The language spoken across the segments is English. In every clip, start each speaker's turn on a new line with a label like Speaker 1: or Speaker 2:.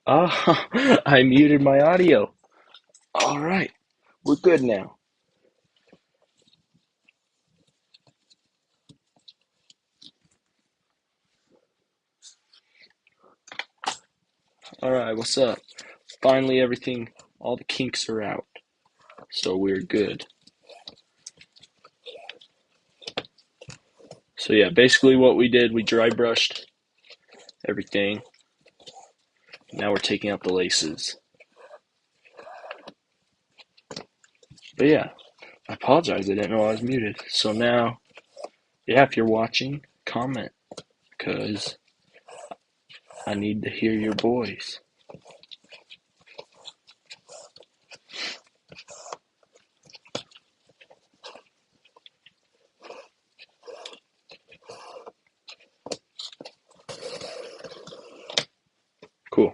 Speaker 1: Ah, I muted my audio. All right, we're good now. All right, what's up? Finally, all the kinks are out, so we're good. So yeah, basically what we did, we dry brushed everything. Now we're taking out the laces. But yeah, I apologize. I didn't know I was muted. So now, yeah, if you're watching, comment because I need to hear your voice. Cool.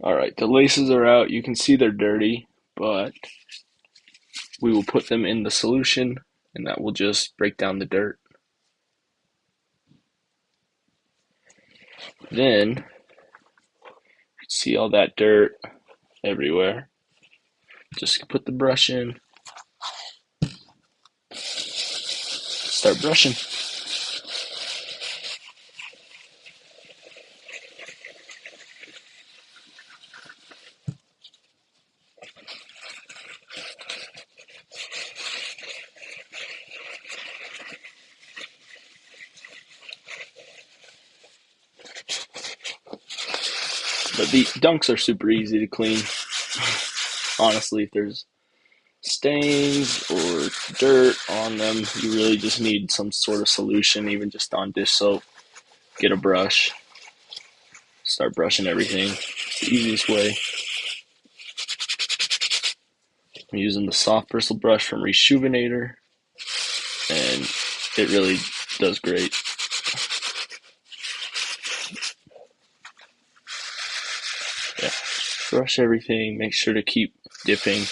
Speaker 1: All right, the laces are out. You can see they're dirty, but we will put them in the solution and that will just break down the dirt. Then, see all that dirt everywhere. Just put the brush in, start brushing. But the dunks are super easy to clean. Honestly, if there's stains or dirt on them, you really just need some sort of solution, even just on dish soap. Get a brush, start brushing everything. It's the easiest way. I'm using the soft bristle brush from Reshoevn8r, and it really does great. Yeah. Brush everything, make sure to keep dipping.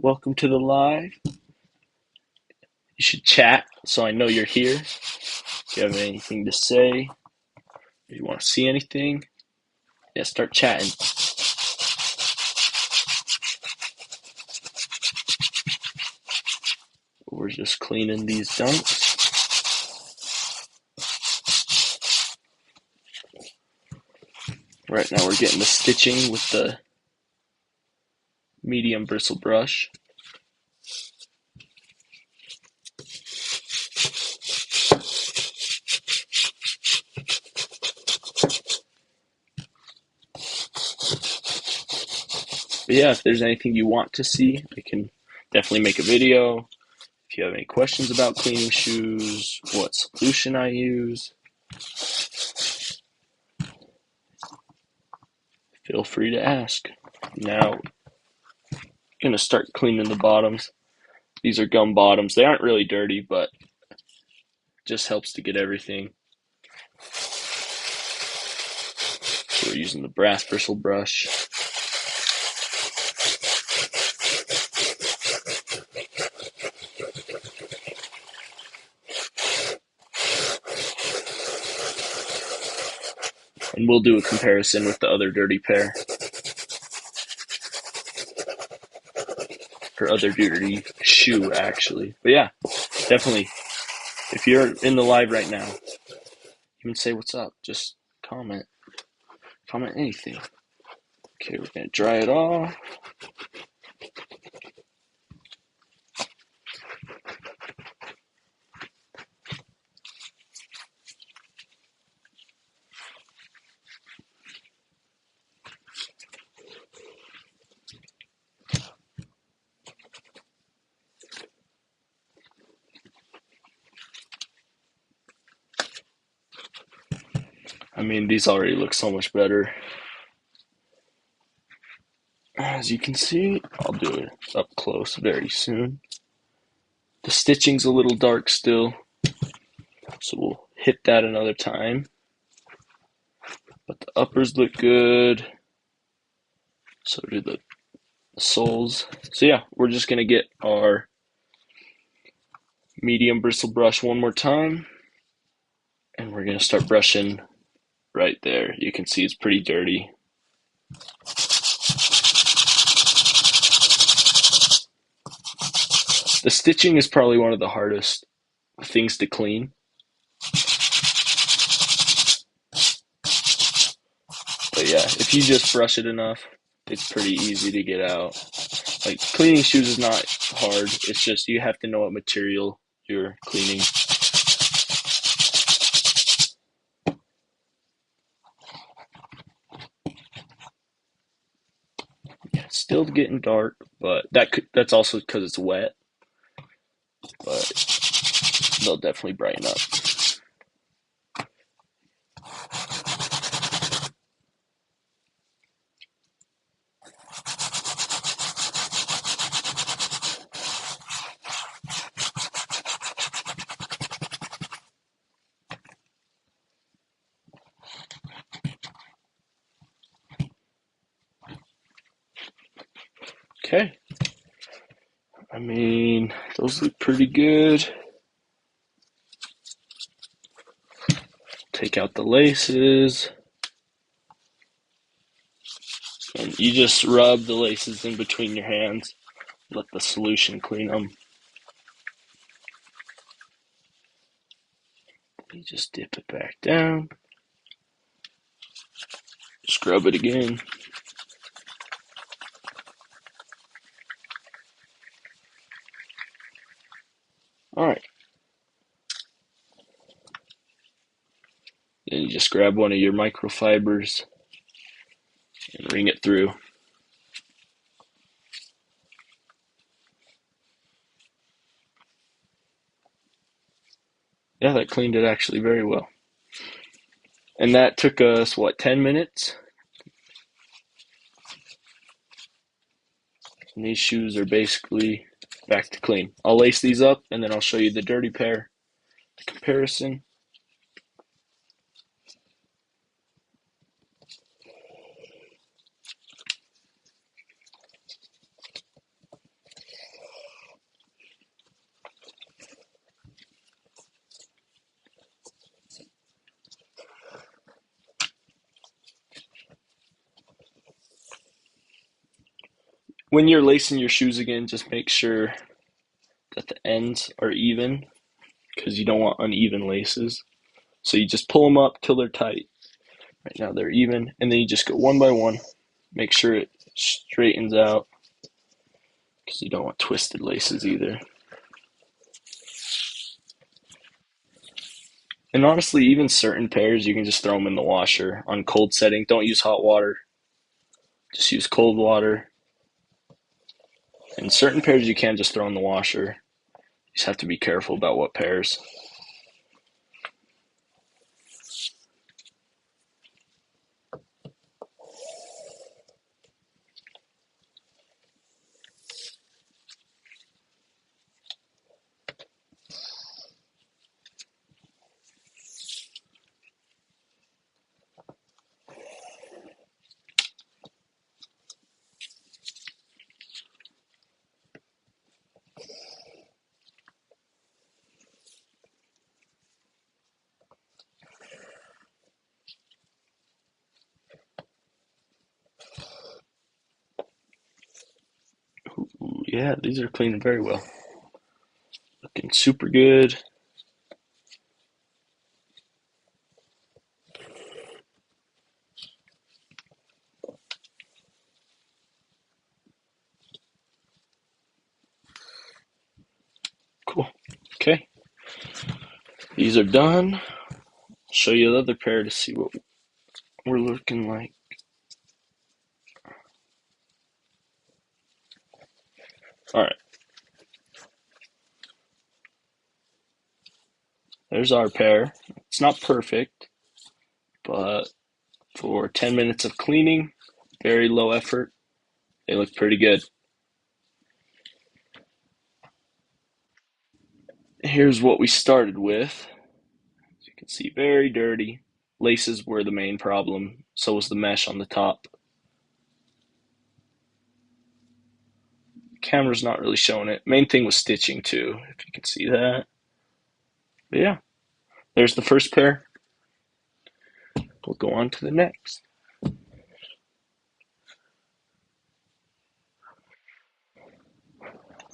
Speaker 1: Welcome to the live. You should chat so I know you're here. If you have anything to say, if you want to see anything, yeah, start chatting. We're just cleaning these dunks. Right now we're getting the stitching with the medium bristle brush. But yeah, if there's anything you want to see, I can definitely make a video. If you have any questions about cleaning shoes, what solution I use, feel free to ask. Now, I'm going to start cleaning the bottoms. These are gum bottoms. They aren't really dirty, but just helps to get everything. So we're using the brass bristle brush. And we'll do a comparison with the other dirty pair. Or other dirty shoe, actually. But yeah, definitely. If you're in the live right now, you can say what's up. Just comment. Comment anything. Okay, we're going to dry it off. I mean, these already look so much better. As you can see, I'll do it up close very soon. The stitching's a little dark still, so we'll hit that another time. But the uppers look good. So do the soles. So yeah, we're just gonna get our medium bristle brush one more time, and we're gonna start brushing right there. You can see it's pretty dirty. The stitching is probably one of the hardest things to clean. But yeah, if you just brush it enough, it's pretty easy to get out. Like, cleaning shoes is not hard. It's just you have to know what material you're cleaning. Yeah, it's still getting dark, but that's also because it's wet. But they'll definitely brighten up. Okay. I mean, those look pretty good. Take out the laces. And you just rub the laces in between your hands. Let the solution clean them. You just dip it back down. Scrub it again. Alright. Then you just grab one of your microfibers and ring it through. Yeah, that cleaned it actually very well. And that took us, what, 10 minutes? And these shoes are basically back to clean. I'll lace these up and then I'll show you the dirty pair, the comparison. When you're lacing your shoes again, just make sure that the ends are even because you don't want uneven laces. So you just pull them up till they're tight. Right now they're even, and then you just go one by one. Make sure it straightens out because you don't want twisted laces either. And honestly, even certain pairs, you can just throw them in the washer on cold setting. Don't use hot water. Just use cold water. And certain pairs you can just throw in the washer. You just have to be careful about what pairs. Ooh, yeah, these are cleaning very well. Looking super good. Cool. Okay. These are done. I'll show you the other pair to see what we're looking like. All right. There's our pair. It's not perfect, but for 10 minutes of cleaning, very low effort, they look pretty good. Here's what we started with. As you can see, very dirty. Laces were the main problem, so was the mesh on the top. Camera's not really showing it. Main thing was stitching too, if you can see that. But yeah, there's the first pair. We'll go on to the next.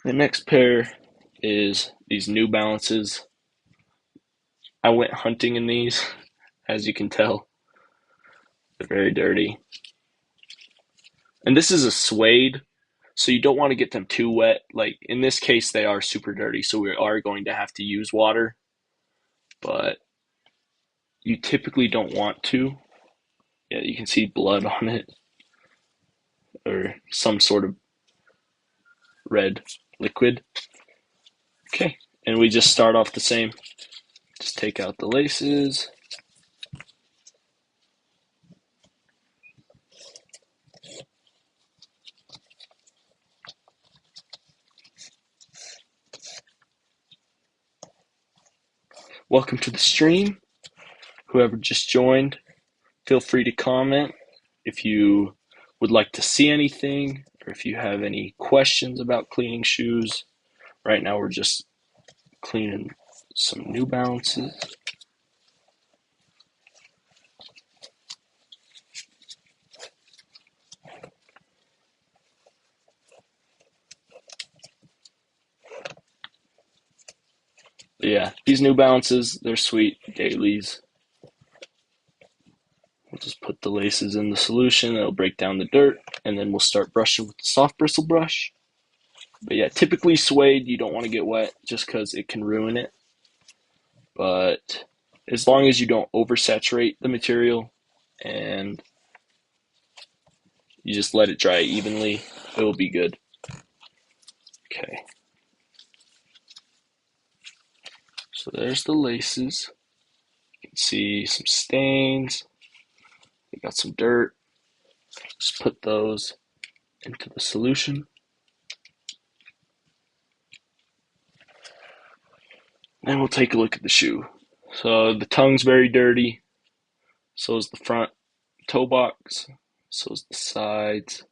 Speaker 1: The next pair is these New Balances. I went hunting in these, as you can tell. They're very dirty. And this is a suede, so you don't want to get them too wet. Like in this case, they are super dirty, so we are going to have to use water, but you typically don't want to. Yeah, you can see blood on it, or some sort of red liquid. Okay, and we just start off the same. Just take out the laces. Welcome to the stream. Whoever just joined, feel free to comment if you would like to see anything or if you have any questions about cleaning shoes. Right now we're just cleaning some New Balances. But yeah, these New Balances, they're sweet dailies. We'll just put the laces in the solution, it'll break down the dirt, and then we'll start brushing with the soft bristle brush. But yeah, typically suede, you don't want to get wet just because it can ruin it. But as long as you don't oversaturate the material and you just let it dry evenly, it will be good. Okay. So there's the laces. You can see some stains. We got some dirt. Just put those into the solution. Then we'll take a look at the shoe. So the tongue's very dirty. So is the front toe box. So is the sides.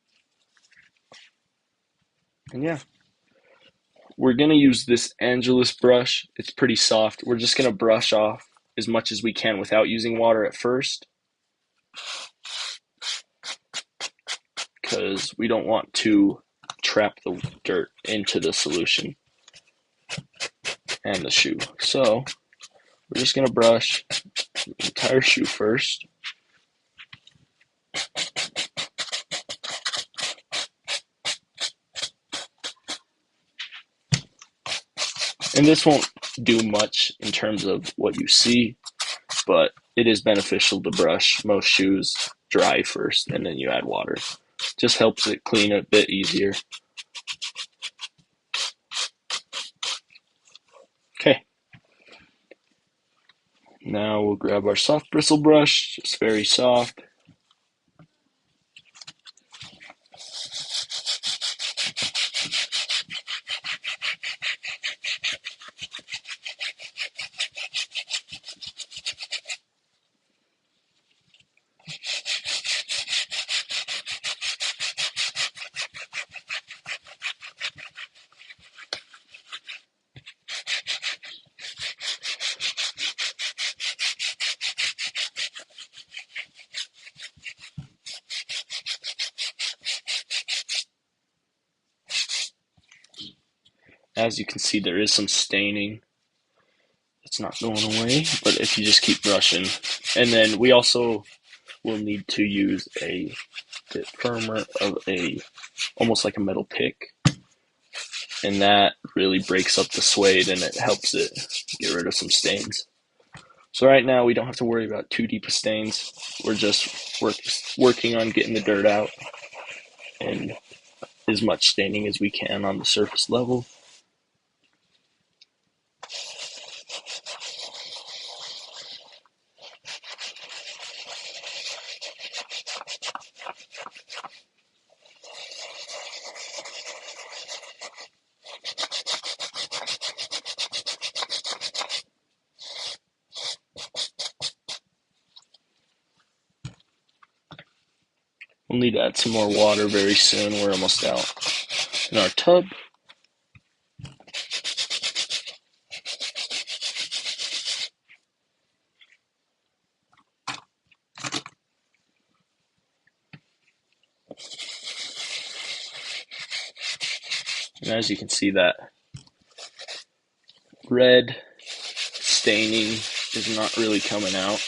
Speaker 1: And yeah. We're going to use this Angelus brush. It's pretty soft. We're just going to brush off as much as we can without using water at first, because we don't want to trap the dirt into the solution and the shoe. So we're just going to brush the entire shoe first. And this won't do much in terms of what you see, but it is beneficial to brush most shoes dry first and then you add water. Just helps it clean a bit easier. Okay. Now we'll grab our soft bristle brush, just very soft. As you can see, there is some staining. It's not going away, but if you just keep brushing. And then we also will need to use a bit firmer of almost like a metal pick. And that really breaks up the suede and it helps it get rid of some stains. So right now we don't have to worry about too deep of stains. We're just working on getting the dirt out and as much staining as we can on the surface level. We'll need to add some more water very soon. We're almost out in our tub. And as you can see, that red staining is not really coming out,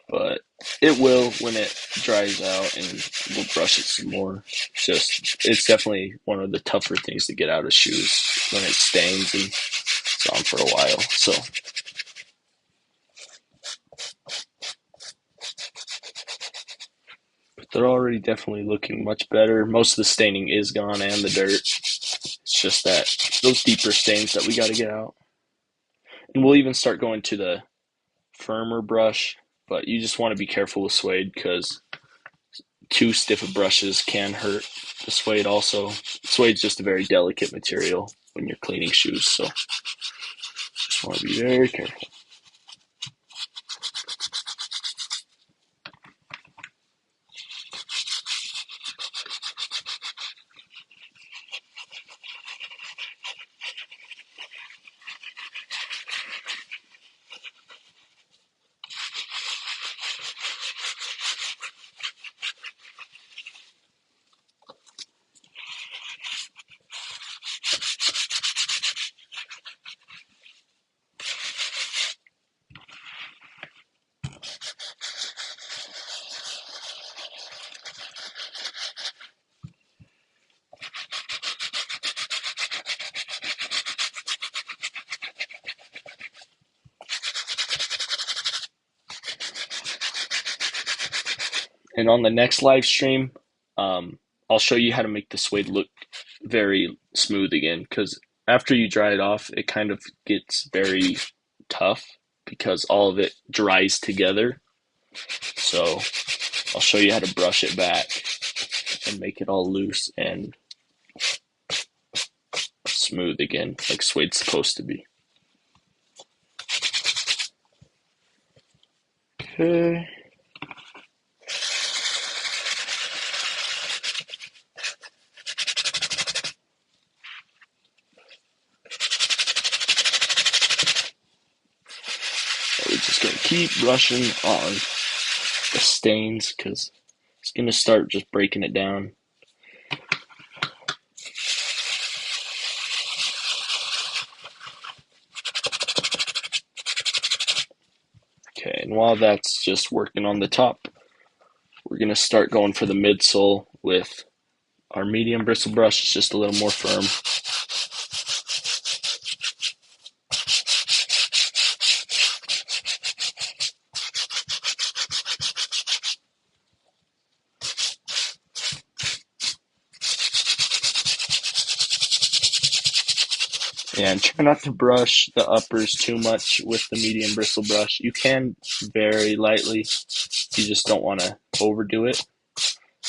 Speaker 1: but it will when it dries out, and we'll brush it some more. It's definitely one of the tougher things to get out of shoes when it stains and it's on for a while. So but they're already definitely looking much better. Most of the staining is gone and the dirt. It's just that those deeper stains that we got to get out. And we'll even start going to the firmer brush, but you just want to be careful with suede because too stiff of brushes can hurt the suede also. Suede's just a very delicate material when you're cleaning shoes, so just want to be very careful. And on the next live stream, I'll show you how to make the suede look very smooth again, because after you dry it off, it kind of gets very tough because all of it dries together. So I'll show you how to brush it back and make it all loose and smooth again, like suede's supposed to be. Okay. We're just going to keep brushing on the stains because it's going to start just breaking it down. Okay, and while that's just working on the top, we're going to start going for the midsole with our medium bristle brush. It's just a little more firm. And try not to brush the uppers too much with the medium bristle brush. You can very lightly, you just don't want to overdo it.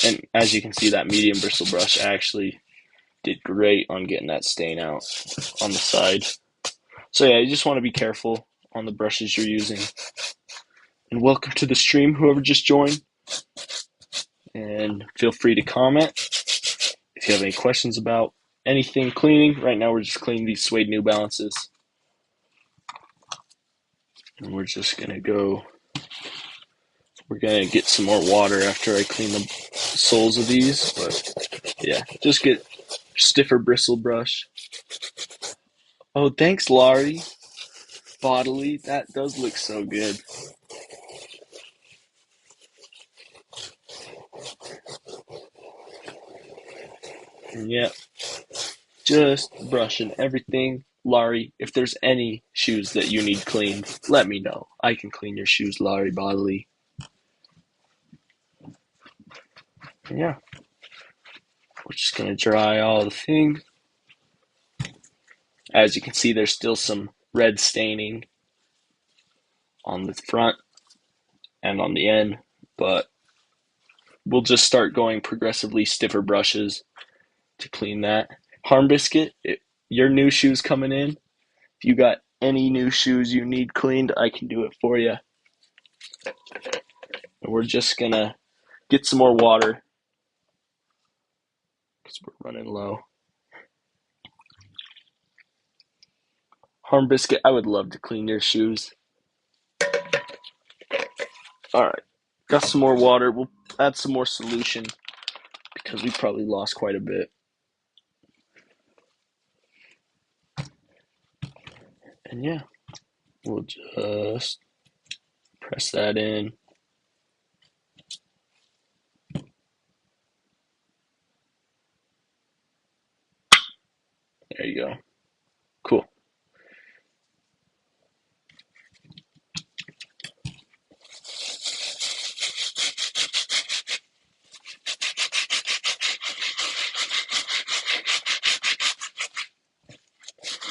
Speaker 1: And as you can see, that medium bristle brush actually did great on getting that stain out on the side. So yeah, you just want to be careful on the brushes you're using. And welcome to the stream, whoever just joined. And feel free to comment if you have any questions about anything cleaning. Right now we're just cleaning these suede New Balances. And we're just going to go, we're going to get some more water after I clean the soles of these. But yeah, just get stiffer bristle brush. Oh, thanks, Laurie. Bodily, that does look so good. And yeah, just brushing everything. Laurie, if there's any shoes that you need cleaned, let me know. I can clean your shoes, Laurie Bodily. And yeah, we're just going to dry all the things. As you can see, there's still some red staining on the front and on the end, but we'll just start going progressively stiffer brushes to clean that. Harm Biscuit, your new shoes coming in. If you got any new shoes you need cleaned, I can do it for you. And we're just gonna Get some more water because we're running low. Harm Biscuit, I would love to clean your shoes. All right, got some more water. We'll add some more solution because we probably lost quite a bit. And yeah, we'll just press that in. There you go. Cool.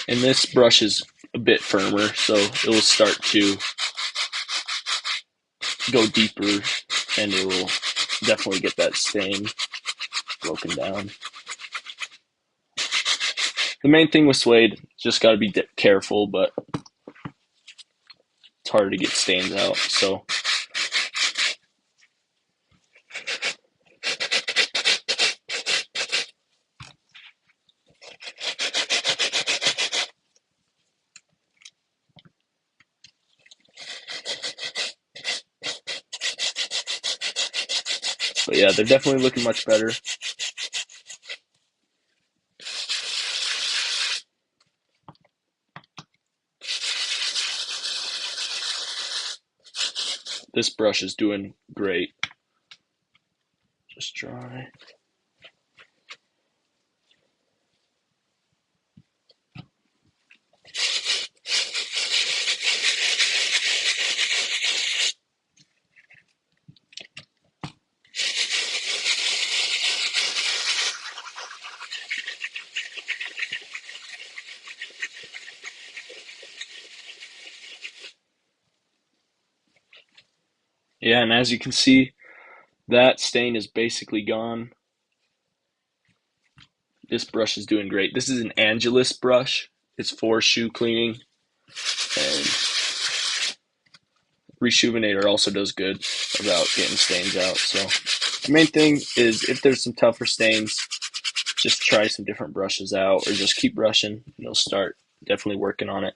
Speaker 1: And this brush is a bit firmer, so it will start to go deeper and it will definitely get that stain broken down. The main thing with suede, just got to be careful, but it's harder to get stains out. So but yeah, they're definitely looking much better. This brush is doing great. Just dry. Yeah, and as you can see, that stain is basically gone. This brush is doing great. This is an Angelus brush. It's for shoe cleaning. And Reshoevn8r also does good about getting stains out. So the main thing is if there's some tougher stains, just try some different brushes out or just keep brushing and you'll start definitely working on it.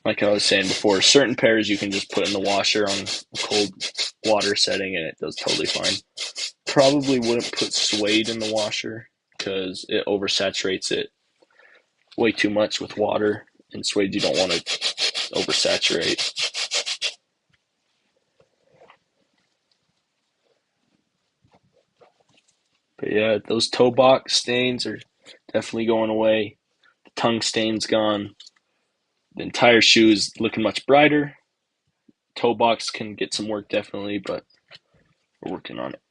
Speaker 1: Like I was saying before, certain pairs you can just put in the washer on a cold water setting and it does totally fine. Probably wouldn't put suede in the washer because it oversaturates it way too much with water, and suede you don't want to oversaturate. But yeah, those toe box stains are definitely going away. The tongue stain's gone. The entire shoe is looking much brighter. Toe box can get some work definitely, but we're working on it.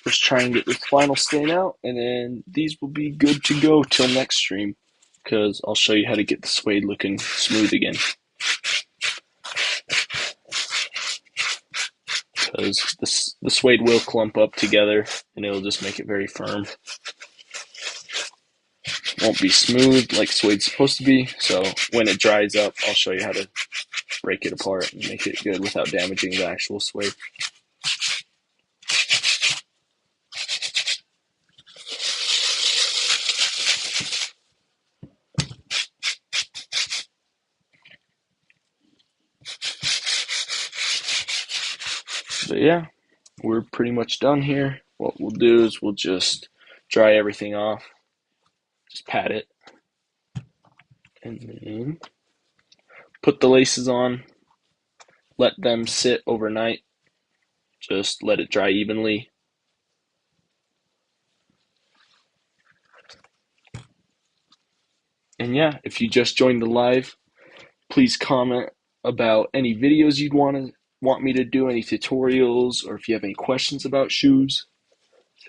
Speaker 1: Just try and get this final stain out, and then these will be good to go till next stream, because I'll show you how to get the suede looking smooth again. Because the suede will clump up together, and it'll just make it very firm. won't be smooth like suede's supposed to be. So when it dries up, I'll show you how to break it apart and make it good without damaging the actual suede. But yeah, we're pretty much done here. What we'll do is we'll just dry everything off, just pat it, and then put the laces on, let them sit overnight, just let it dry evenly. And yeah, if you just joined the live, please comment about any videos you'd want me to do, any tutorials, or if you have any questions about shoes,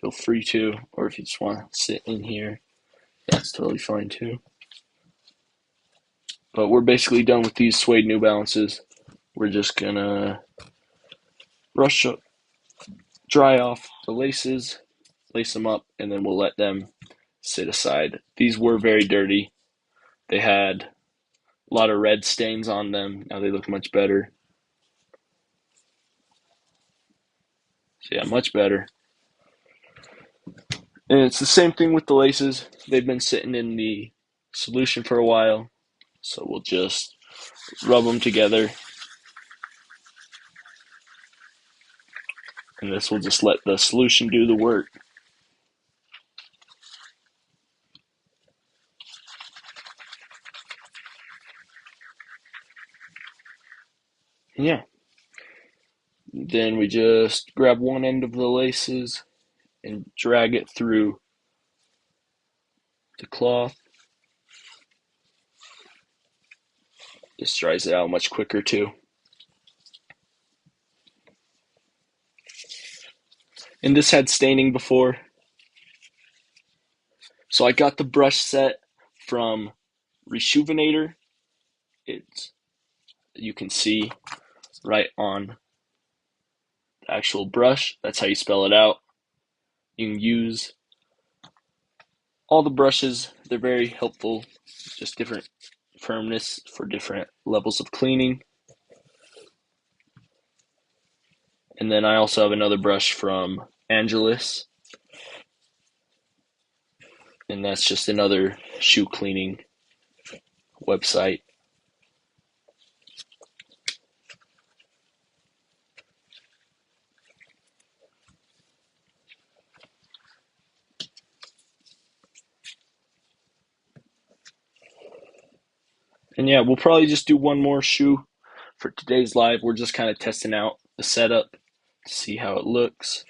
Speaker 1: feel free to. Or if you just want to sit in here, that's totally fine too. But we're basically done with these suede New Balances. We're just gonna brush up, dry off the laces, lace them up, and then we'll let them sit aside. These were very dirty. They had a lot of red stains on them. Now they look much better. So yeah, much better. And it's the same thing with the laces. They've been sitting in the solution for a while. So we'll just rub them together. And this will just let the solution do the work. And yeah. Then we just grab one end of the laces and drag it through the cloth. This dries it out much quicker too. And this had staining before. So I got the brush set from Reshoevn8r. It's, you can see right on the actual brush. That's how you spell it out. You can use all the brushes. They're very helpful. Just different firmness for different levels of cleaning. And then I also have another brush from Angelus. And that's just another shoe cleaning website. And yeah, we'll probably just do one more shoe for today's live. We're just kind of testing out the setup to see how it looks.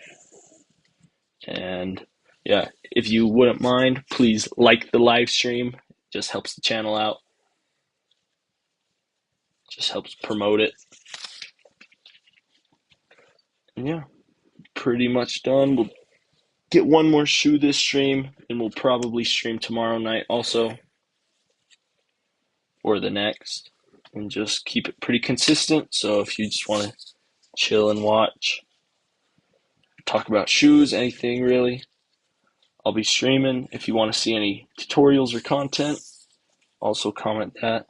Speaker 1: And yeah, if you wouldn't mind, please like the live stream. It just helps the channel out. Just helps promote it. And yeah, pretty much done. We'll get one more shoe this stream, and we'll probably stream tomorrow night also, or the next, and just keep it pretty consistent. So if you just want to chill and watch, talk about shoes, anything really, I'll be streaming. If you want to see any tutorials or content, also comment that.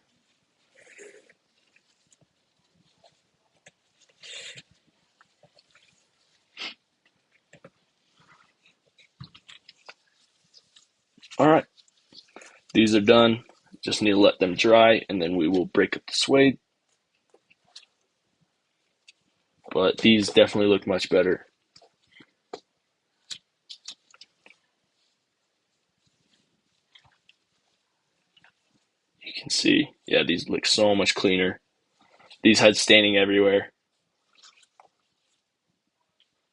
Speaker 1: All right, these are done. Just need to let them dry, and then we will break up the suede. But these definitely look much better. You can see, yeah, these look so much cleaner. These had staining everywhere.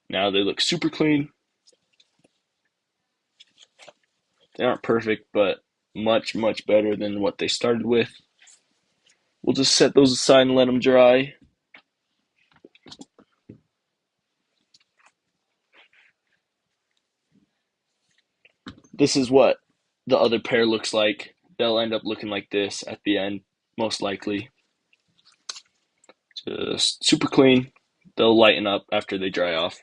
Speaker 1: Now they look super clean. They aren't perfect, but much, much better than what they started with. We'll just set those aside and let them dry. This is what the other pair looks like. They'll end up looking like this at the end, most likely. Just super clean. They'll lighten up after they dry off.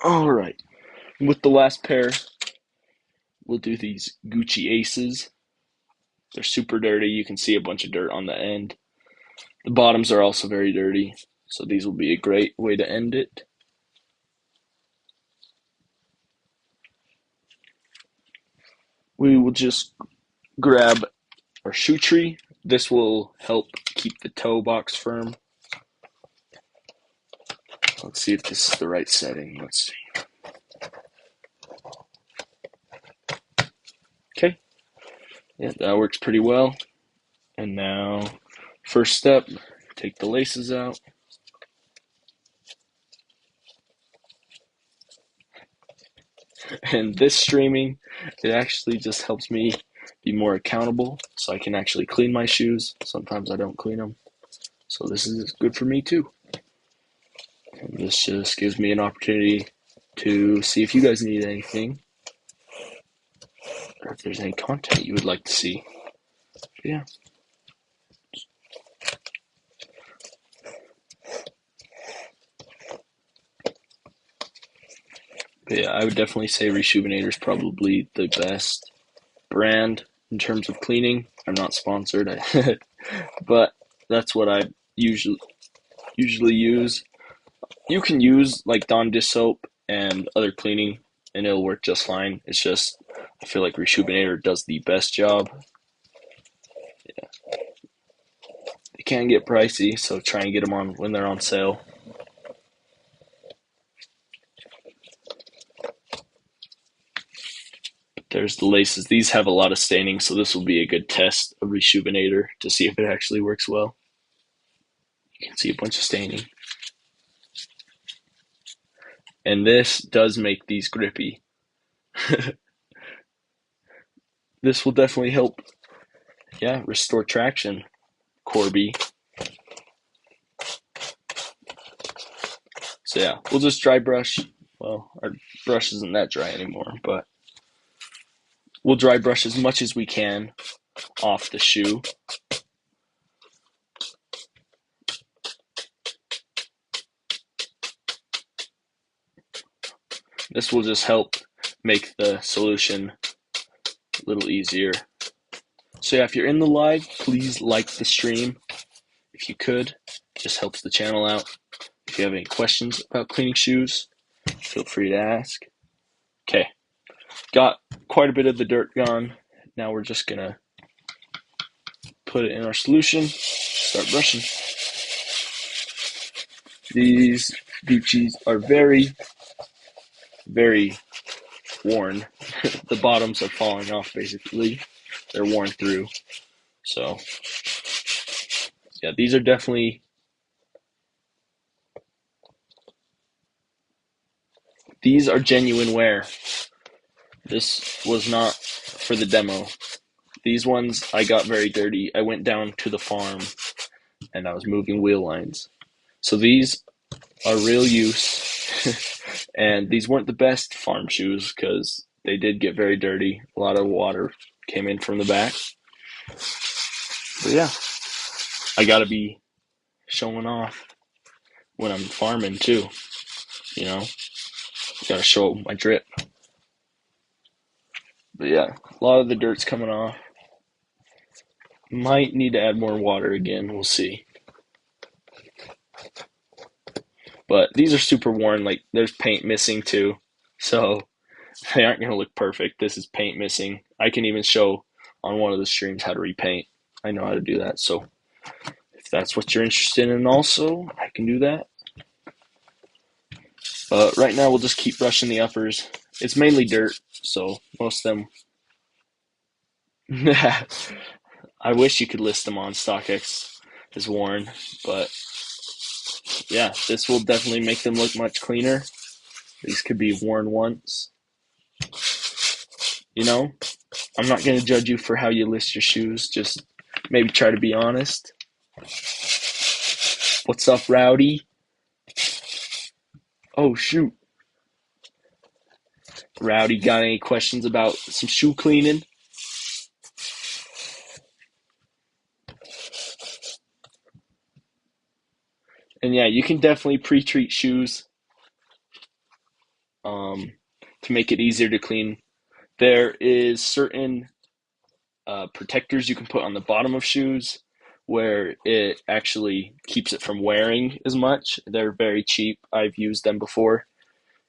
Speaker 1: All right. With the last pair, we'll do these Gucci Aces. They're super dirty. You can see a bunch of dirt on the end. The bottoms are also very dirty, so these will be a great way to end it. We will just grab our shoe tree. This will help keep the toe box firm. Let's see if this is the right setting. Let's see. Okay. Yeah, that works pretty well. And now, first step, take the laces out. And this streaming, it actually just helps me be more accountable so I can actually clean my shoes. Sometimes I don't clean them. So this is good for me too. And this just gives me an opportunity to see if you guys need anything or if there's any content you would like to see. Yeah. But yeah, I would definitely say Reshoevn8r is probably the best brand in terms of cleaning. I'm not sponsored, but that's what I usually use. You can use like Dawn dish soap and other cleaning, and it'll work just fine. It's just I feel like Reshoevn8r does the best job. Yeah, they can get pricey, so try and get them on when they're on sale. There's the laces. These have a lot of staining, so this will be a good test of Reshoevn8r to see if it actually works well. You can see a bunch of staining. And this does make these grippy. This will definitely help, yeah, restore traction, Corby. So yeah, we'll just dry brush. Well, our brush isn't that dry anymore, but we'll dry brush as much as we can off the shoe. This will just help make the solution a little easier. So yeah, if you're in the live, please like the stream if you could. It just helps the channel out. If you have any questions about cleaning shoes, feel free to ask. Okay, got quite a bit of the dirt gone. Now we're just gonna put it in our solution, start brushing. These Gucci's are very, very worn. The bottoms are falling off basically. They're worn through. So yeah, these are definitely, these are genuine wear. This was not for the demo. These ones I got very dirty. I went down to the farm and I was moving wheel lines. So these are real use. And these weren't the best farm shoes because they did get very dirty. A lot of water came in from the back. But yeah, I gotta be showing off when I'm farming too. You know, gotta show my drip. But yeah, a lot of the dirt's coming off. Might need to add more water again. We'll see. But these are super worn. Like there's paint missing too, so they aren't gonna look perfect. This is paint missing. I can even show on one of the streams how to repaint. I know how to do that. So if that's what you're interested in, also I can do that. But right now we'll just keep brushing the uppers. It's mainly dirt, so most of them. I wish you could list them on StockX as worn, but yeah, this will definitely make them look much cleaner. These could be worn once. You know, I'm not going to judge you for how you list your shoes. Just maybe try to be honest. What's up, Rowdy? Oh, shoot. Rowdy, got any questions about some shoe cleaning? And yeah, you can definitely pre-treat shoes. to make it easier to clean. There is certain protectors you can put on the bottom of shoes where it actually keeps it from wearing as much. They're very cheap. I've used them before.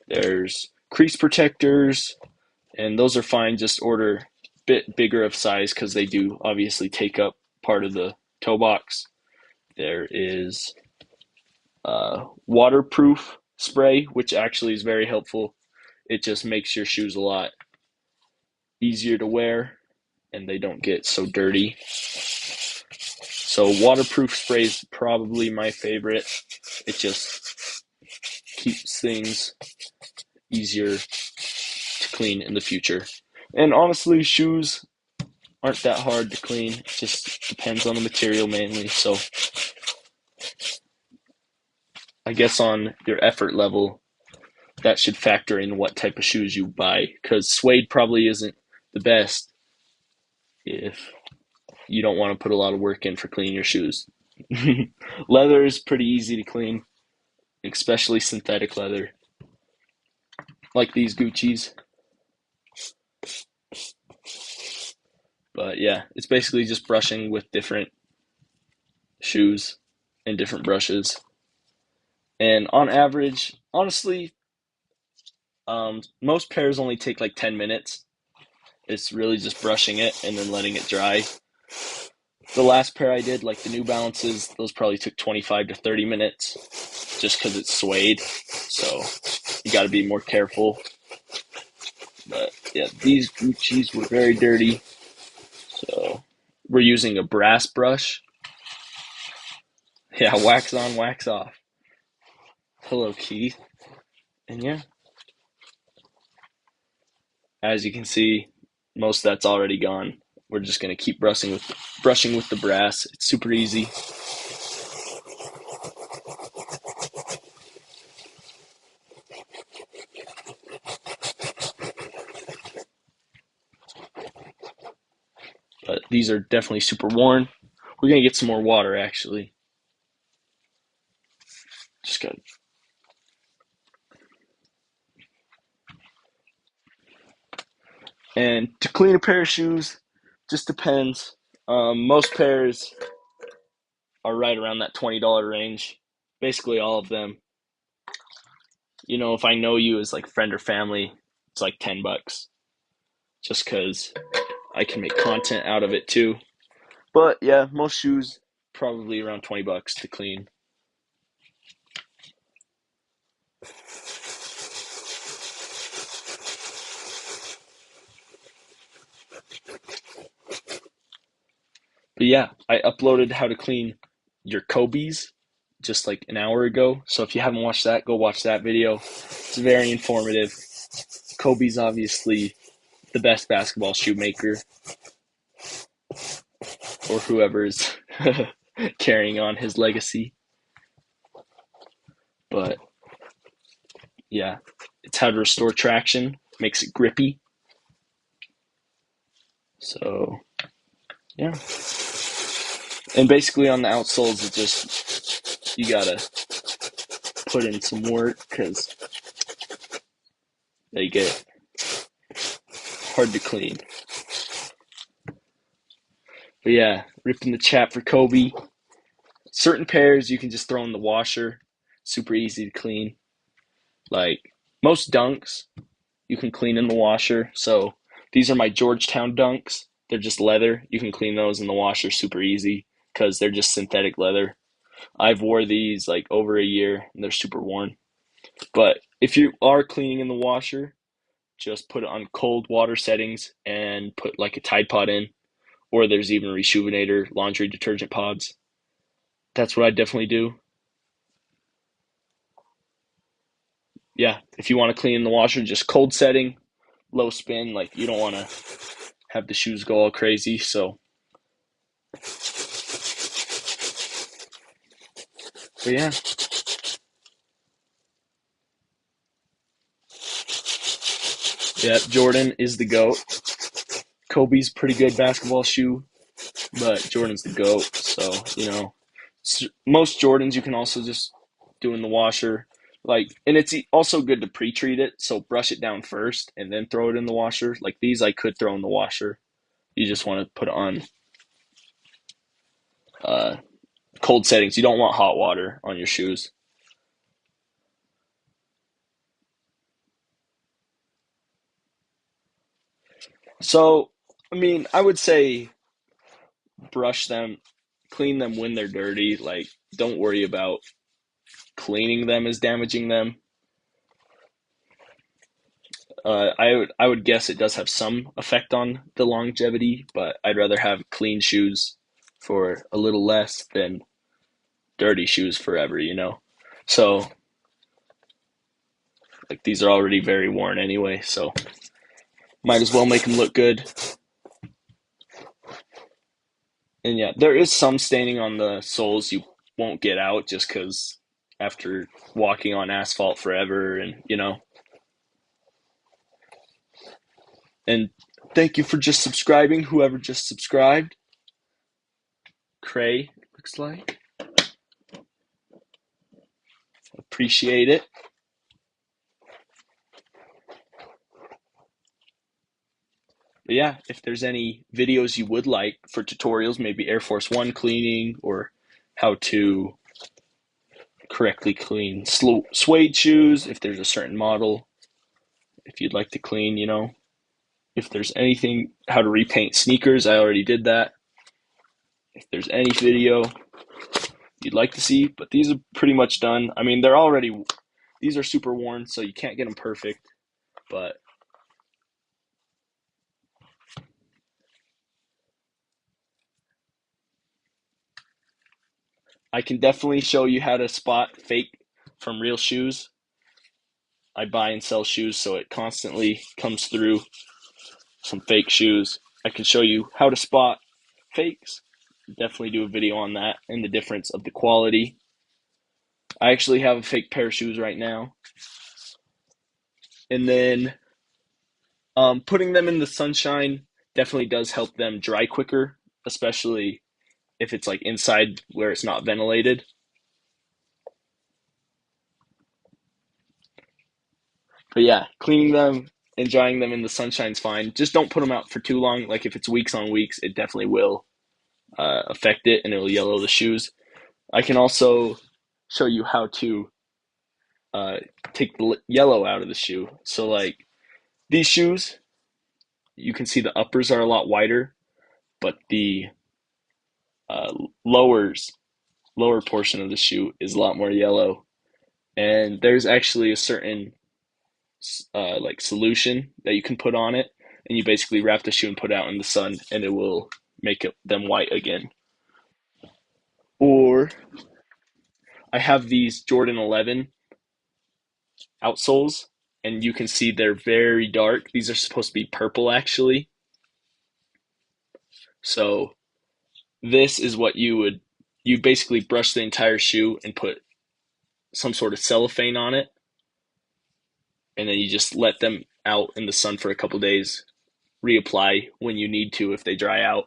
Speaker 1: There's crease protectors, and those are fine. Just order a bit bigger of size because they do obviously take up part of the toe box. There is waterproof spray, which actually is very helpful. It just makes your shoes a lot easier to wear and they don't get so dirty. So waterproof spray is probably my favorite. It just keeps things easier to clean in the future. And honestly, shoes aren't that hard to clean. It just depends on the material mainly. So I guess on your effort level, that should factor in what type of shoes you buy, because suede probably isn't the best if you don't want to put a lot of work in for cleaning your shoes. Leather is pretty easy to clean, especially synthetic leather, like these Gucci's. But yeah, it's basically just brushing with different shoes and different brushes. And on average, honestly, most pairs only take like 10 minutes. It's really just brushing it and then letting it dry. The last pair I did, like the New Balances, those probably took 25 to 30 minutes just because it's suede. So you got to be more careful. But yeah, these Gucci's were very dirty. So we're using a brass brush. Yeah, wax on, wax off. Hello, Keith. And yeah, as you can see, most of that's already gone. We're just gonna keep brushing with the brass. It's super easy. But these are definitely super worn. We're gonna get some more water actually. Just got. And to clean a pair of shoes, just depends. Most pairs are right around that $20 range. Basically, all of them. You know, if I know you as like friend or family, it's like $10, just because I can make content out of it too. But yeah, most shoes probably around $20 to clean. But yeah, I uploaded how to clean your Kobe's just like an hour ago. So if you haven't watched that, go watch that video. It's very informative. Kobe's obviously the best basketball shoe maker, or whoever is carrying on his legacy. But yeah, it's how to restore traction, makes it grippy. So yeah. And basically on the outsoles, it just, you gotta put in some work because they get hard to clean. But yeah, ripping the chat for Kobe. Certain pairs you can just throw in the washer. Super easy to clean. Like most dunks, you can clean in the washer. So these are my Georgetown dunks. They're just leather. You can clean those in the washer super easy because they're just synthetic leather. I've wore these like over a year and they're super worn. But if you are cleaning in the washer, just put it on cold water settings and put like a Tide Pod in. Or there's even Reshoevn8or laundry detergent pods. That's what I definitely do. Yeah, if you want to clean in the washer, just cold setting, low spin. Like you don't want to have the shoes go all crazy. So, but yeah, yeah. Jordan is the GOAT. Kobe's pretty good basketball shoe, but Jordan's the GOAT. So most Jordans you can also just do in the washer. Like, and it's also good to pre-treat it. So brush it down first and then throw it in the washer. Like these, I could throw in the washer. You just want to put it on uh, cold settings. You don't want hot water on your shoes. So, I mean, I would say brush them, clean them when they're dirty. Like, don't worry about cleaning them as damaging them. I would guess it does have some effect on the longevity, but I'd rather have clean shoes for a little less than dirty shoes forever, you know? So, like, these are already very worn anyway, so might as well make them look good. And yeah, there is some staining on the soles you won't get out just because after walking on asphalt forever, and and thank you for just subscribing, whoever just subscribed. Cray, looks like. Appreciate it. But yeah, if there's any videos you would like for tutorials, maybe Air Force One cleaning or how to correctly clean suede shoes, if there's a certain model, if you'd like to clean, if there's anything, how to repaint sneakers, I already did that. If there's any video you'd like to see, but these are pretty much done. I mean, these are super worn, so you can't get them perfect, but I can definitely show you how to spot fake from real shoes. I buy and sell shoes, so it constantly comes through some fake shoes. I can show you how to spot fakes. Definitely do a video on that and the difference of the quality. I actually have a fake pair of shoes right now. And then putting them in the sunshine definitely does help them dry quicker, especially if it's like inside where it's not ventilated. But yeah, cleaning them and drying them in the sunshine's fine. Just don't put them out for too long. Like if it's weeks on weeks, it definitely will affect it and it'll yellow the shoes. I can also show you how to uh, take the yellow out of the shoe. So like these shoes, you can see the uppers are a lot wider, but the uh, lowers lower portion of the shoe is a lot more yellow. And there's actually a certain like solution that you can put on it, and you basically wrap the shoe and put it out in the sun, and it will make them white again. Or I have these Jordan 11 outsoles, and you can see they're very dark. These are supposed to be purple actually. So this is what you basically brush the entire shoe and put some sort of cellophane on it, and then you just let them out in the sun for a couple days. Reapply when you need to if they dry out,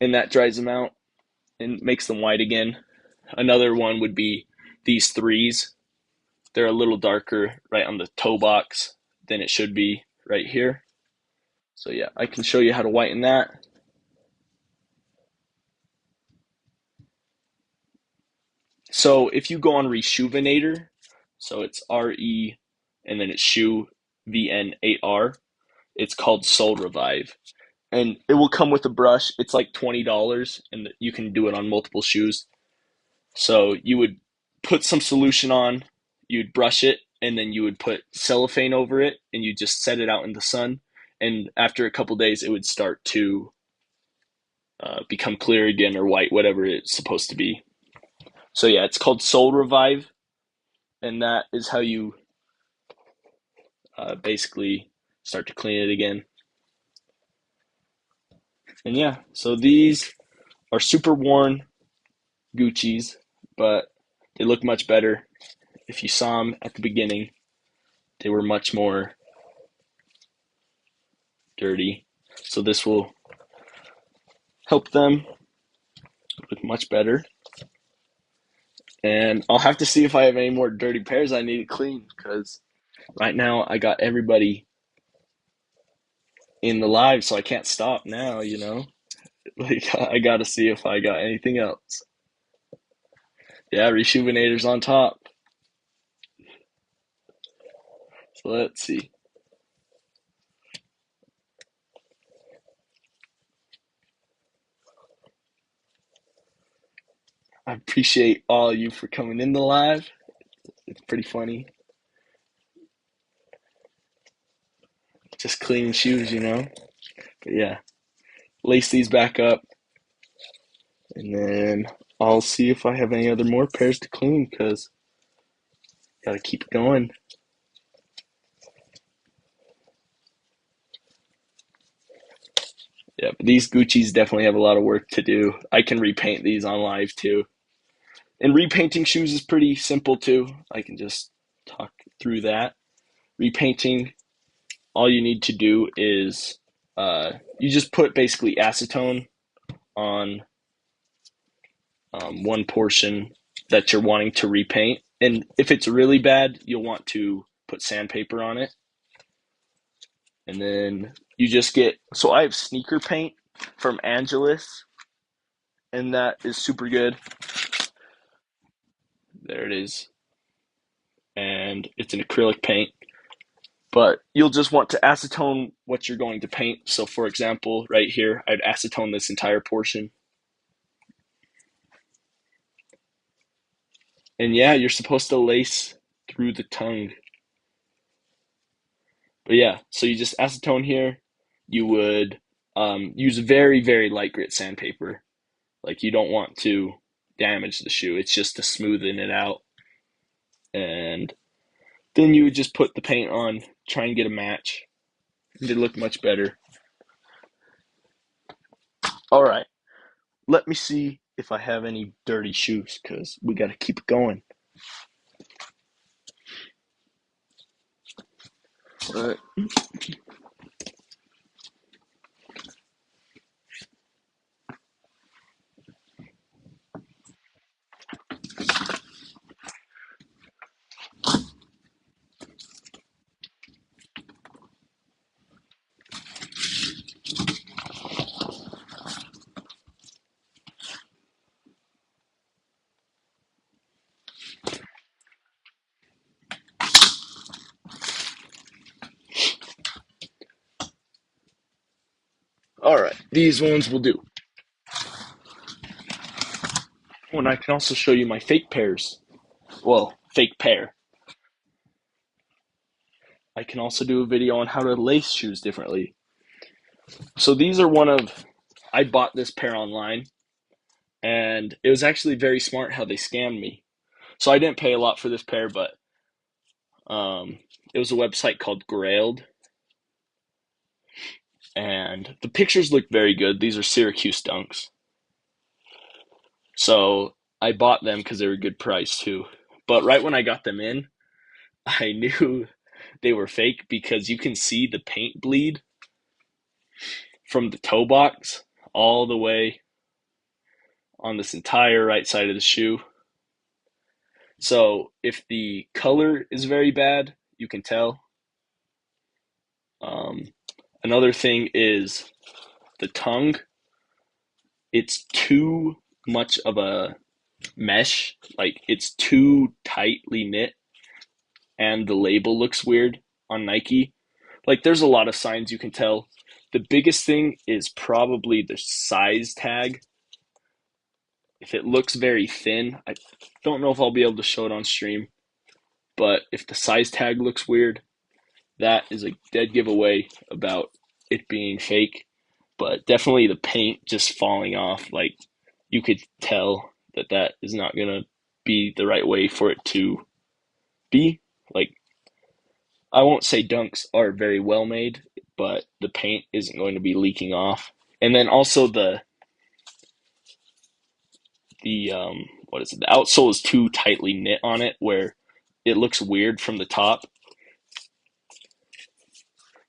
Speaker 1: and that dries them out and makes them white again. Another one would be these threes. They're a little darker right on the toe box than it should be right here. So yeah, I can show you how to whiten that. So if you go on Reshoevn8r, so it's RE and then it's shoe VN8R, it's called Soul Revive. And it will come with a brush. It's like $20 and you can do it on multiple shoes. So you would put some solution on, you'd brush it, and then you would put cellophane over it and you just set it out in the sun. And after a couple days, it would start to become clear again or white, whatever it's supposed to be. So yeah, it's called Soul Revive, and that is how you basically start to clean it again. And yeah, so these are super worn Gucci's, but they look much better. If you saw them at the beginning, they were much more dirty. So this will help them look much better. And I'll have to see if I have any more dirty pairs I need to clean because right now I got everybody in the live, so I can't stop now, you know? Like, I gotta see if I got anything else. Yeah, Reshoevn8r's on top. So let's see. I appreciate all of you for coming in the live. It's pretty funny. Just cleaning shoes, you know? But yeah, lace these back up, and then I'll see if I have any other more pairs to clean because gotta keep going. Yeah, but these Gucci's definitely have a lot of work to do. I can repaint these on live too. And repainting shoes is pretty simple too. I can just talk through that. Repainting, all you need to do is you just put basically acetone on one portion that you're wanting to repaint. And if it's really bad, you'll want to put sandpaper on it. And then you just get, so I have sneaker paint from Angelus, and that is super good. There it is. And it's an acrylic paint. But you'll just want to acetone what you're going to paint. So for example, right here, I'd acetone this entire portion. And yeah, you're supposed to lace through the tongue. But yeah, so you just acetone here. You would use very, very light grit sandpaper. Like you don't want to damage the shoe. It's just to smoothen it out. And then you would just put the paint on, try and get a match. They look much better. All right, let me see if I have any dirty shoes because we got to keep it going. All right. All right, these ones will do. Oh, and I can also show you my fake pairs. Well, fake pair. I can also do a video on how to lace shoes differently. So these are one of, I bought this pair online, and it was actually very smart how they scammed me. So I didn't pay a lot for this pair, but it was a website called Grailed, and the pictures look very good. These are Syracuse Dunks. So I bought them because they were a good price too. But right when I got them in, I knew they were fake because you can see the paint bleed from the toe box all the way on this entire right side of the shoe. So if the color is very bad, you can tell. Um, Another thing is the tongue. It's too much of a mesh, like it's too tightly knit, and the label looks weird on Nike. Like there's a lot of signs you can tell. The biggest thing is probably the size tag. If it looks very thin, I don't know if I'll be able to show it on stream, but if the size tag looks weird, that is a dead giveaway about it being fake. But definitely the paint just falling off, like you could tell that that is not going to be the right way for it to be. Like I won't say Dunks are very well made, but the paint isn't going to be leaking off. And then also the what is it? The outsole is too tightly knit on it where it looks weird from the top.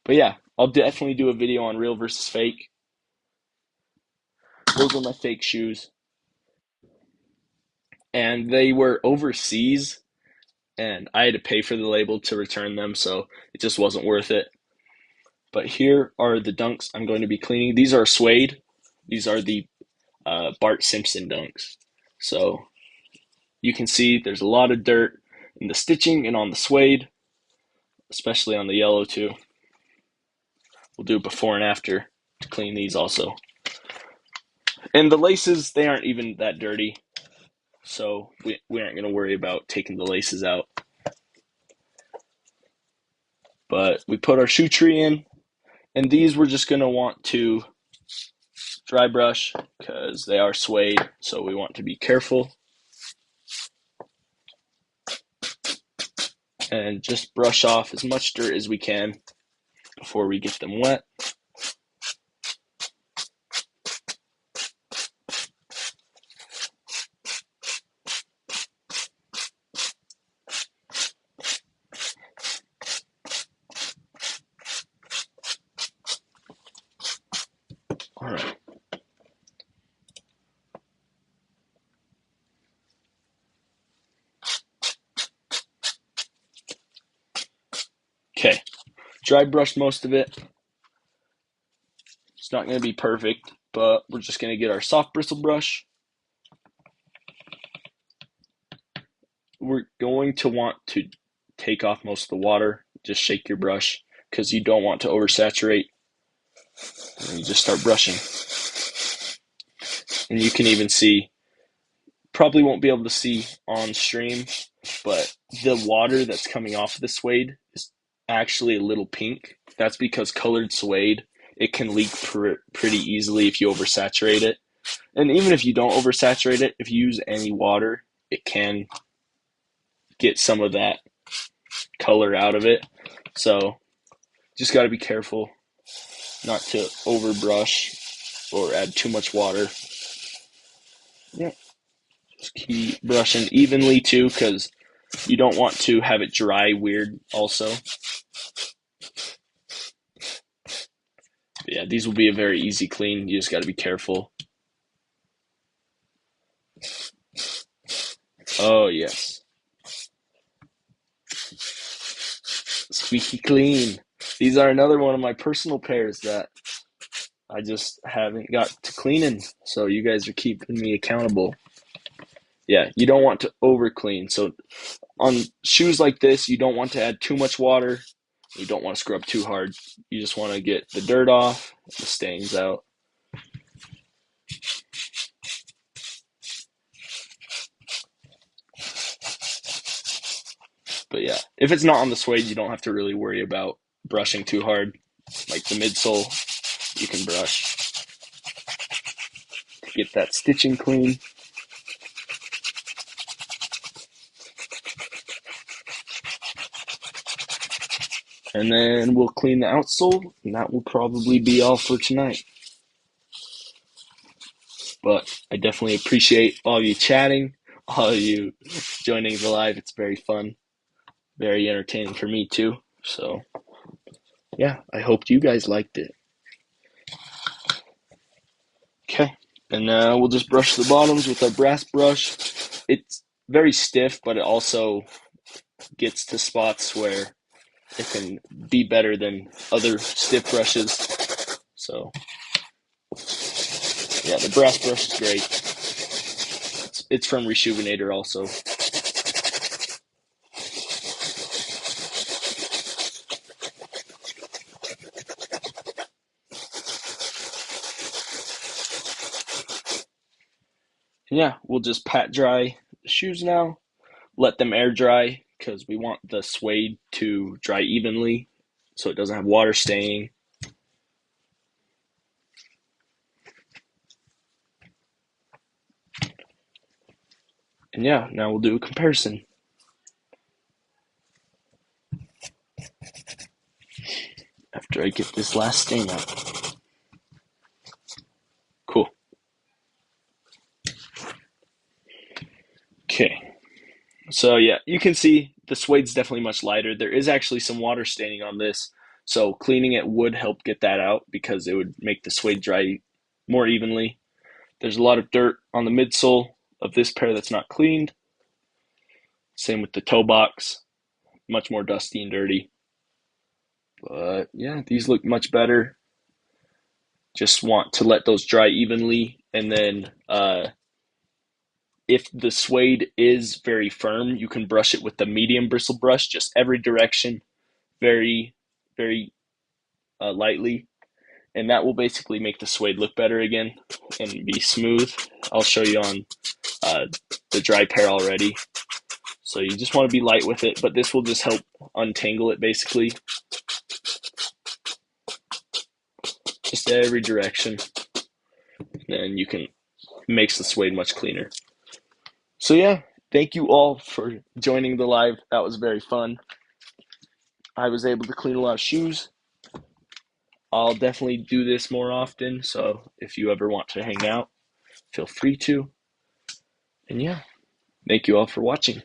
Speaker 1: But yeah, I'll definitely do a video on real versus fake. Those are my fake shoes. and they were overseas, and I had to pay for the label to return them, so it just wasn't worth it. But here are the dunks I'm going to be cleaning. These are suede. These are the Bart Simpson dunks. So you can see there's a lot of dirt in the stitching and on the suede, especially on the yellow too. We'll do before and after to clean these also. And the laces, they aren't even that dirty, so we aren't going to worry about taking the laces out. But we put our shoe tree in, and these we're just going to want to dry brush because they are suede, so we want to be careful. And just brush off as much dirt as we can before we get them wet. All right. Okay, dry brushed most of it. It's not going to be perfect, but we're just going to get our soft bristle brush. We're going to want to take off most of the water. Just shake your brush because you don't want to oversaturate. And you just start brushing. And you can even see, probably won't be able to see on stream, but the water that's coming off of the suede is actually a little pink. That's because colored suede, it can leak pretty easily if you oversaturate it. And even if you don't oversaturate it, if you use any water, it can get some of that color out of it. So just got to be careful not to overbrush or add too much water. Yeah, just keep brushing evenly too, because you don't want to have it dry weird also. But yeah, these will be a very easy clean. You just got to be careful. Oh yes, squeaky clean. These are another one of my personal pairs that I just haven't got to cleaning, so you guys are keeping me accountable. Yeah, you don't want to over clean. So on shoes like this, you don't want to add too much water. You don't want to scrub too hard. You just want to get the dirt off, the stains out. But yeah, if it's not on the suede, you don't have to really worry about brushing too hard. Like the midsole, you can brush to get that stitching clean. And then we'll clean the outsole, and that will probably be all for tonight. But I definitely appreciate all you chatting, all you joining the live. It's very fun, very entertaining for me too. So yeah, I hope you guys liked it. Okay, and now we'll just brush the bottoms with our brass brush. It's very stiff, but it also gets to spots where it can be better than other stiff brushes. So yeah, the brass brush is great. It's from Reshoevn8r also. Yeah, we'll just pat dry the shoes now. Let them air dry because we want the suede to dry evenly so it doesn't have water staining. And yeah, now we'll do a comparison. After I get this last stain out. Cool. Okay. So yeah, you can see the suede's definitely much lighter. There is actually some water staining on this, so cleaning it would help get that out because it would make the suede dry more evenly. There's a lot of dirt on the midsole of this pair that's not cleaned. Same with the toe box, much more dusty and dirty. But yeah, these look much better. Just want to let those dry evenly, and then if the suede is very firm, you can brush it with the medium bristle brush, just every direction, very, very lightly, and that will basically make the suede look better again and be smooth. I'll show you on uh, the dry pair already. So you just want to be light with it, but this will just help untangle it basically. Just every direction. Then you can makes the suede much cleaner. So yeah, thank you all for joining the live. That was very fun. I was able to clean a lot of shoes. I'll definitely do this more often, so if you ever want to hang out, feel free to. And yeah, thank you all for watching.